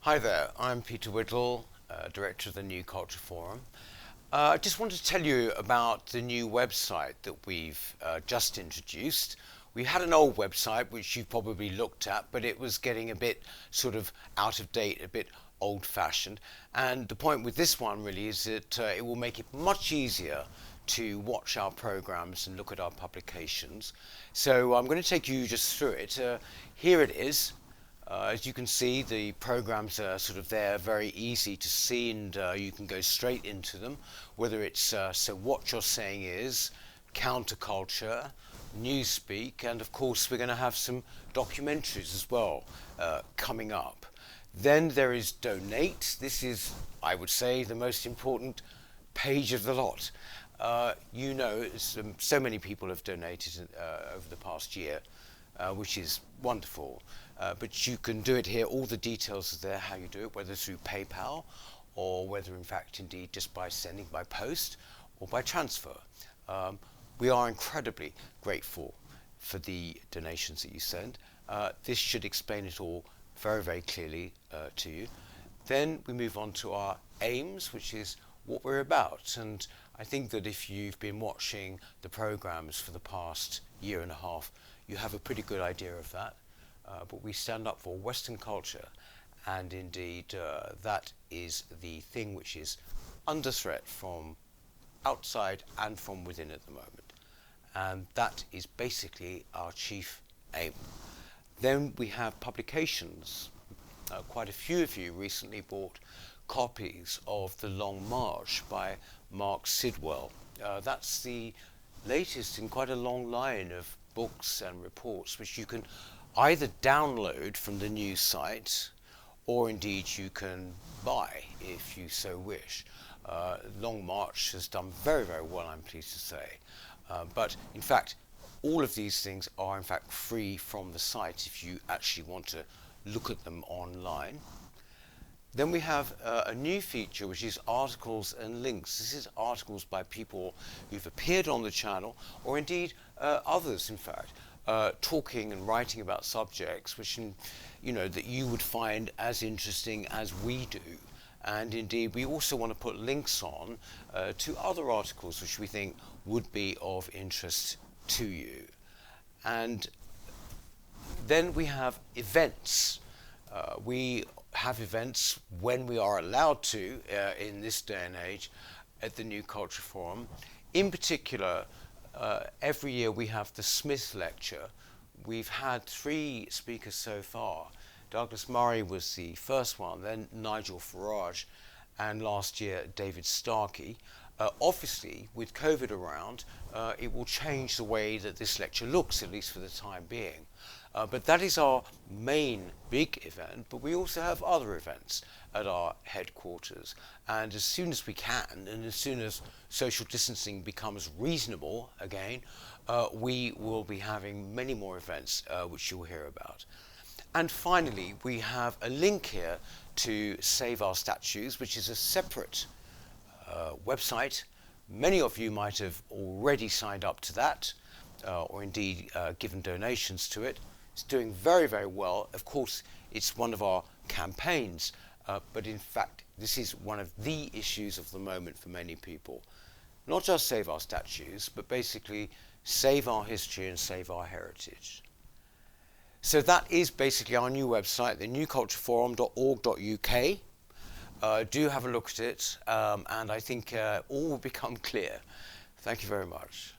Hi there, I'm Peter Whittle, Director of the New Culture Forum. I just wanted to tell you about the new website that we've just introduced. We had an old website which you've probably looked at, but it was getting a bit sort of out of date, a bit old-fashioned. And the point with this one really is that it will make it much easier to watch our programs and look at our publications. So I'm going to take you just through it. Here it is. As you can see, the programs are sort of there, very easy to see, and you can go straight into them, whether it's So What You're Saying Is, Counterculture, Newspeak, and of course we're going to have some documentaries as well coming up. Then there is Donate. This is, I would say, the most important page of the lot. You know, so many people have donated over the past year, which is wonderful. But you can do it here. All the details are there, how you do it, whether through PayPal or whether in fact indeed just by sending by post or by transfer. We are incredibly grateful for the donations that you send. This should explain it all very, very clearly to you. Then we move on to our aims, which is what we're about. And I think that if you've been watching the programs for the past year and a half, you have a pretty good idea of that. But we stand up for Western culture, and indeed that is the thing which is under threat from outside and from within at the moment. And that is basically our chief aim. Then we have publications. Quite a few of you recently bought copies of The Long March by Mark Sidwell. That's the latest in quite a long line of books and reports which you can either download from the news site or indeed you can buy if you so wish. Long March has done very, very well, I'm pleased to say. But in fact, all of these things are in fact free from the site if you actually want to look at them online. Then we have a new feature which is articles and links. This is articles by people who've appeared on the channel or indeed others in fact. Talking and writing about subjects which, you know, that you would find as interesting as we do. And indeed, we also want to put links on to other articles which we think would be of interest to you. And then we have events. We have events when we are allowed to in this day and age at the New Culture Forum. In particular, every year we have the Smith Lecture. We've had 3 speakers so far. Douglas Murray was the first one, then Nigel Farage, and last year David Starkey. Obviously, with COVID around, it will change the way that this lecture looks, at least for the time being. But that is our main big event, but we also have other events at our headquarters. And as soon as we can, and as soon as social distancing becomes reasonable again, we will be having many more events which you'll hear about. And finally, we have a link here to Save Our Statues, which is a separate website. Many of you might have already signed up to that, or indeed given donations to it. It's doing very, very well. Of course, it's one of our campaigns, but in fact, this is one of the issues of the moment for many people. Not just save our statues, but basically save our history and save our heritage. So that is basically our new website, the newcultureforum.org.uk. Do have a look at it, and I think all will become clear. Thank you very much.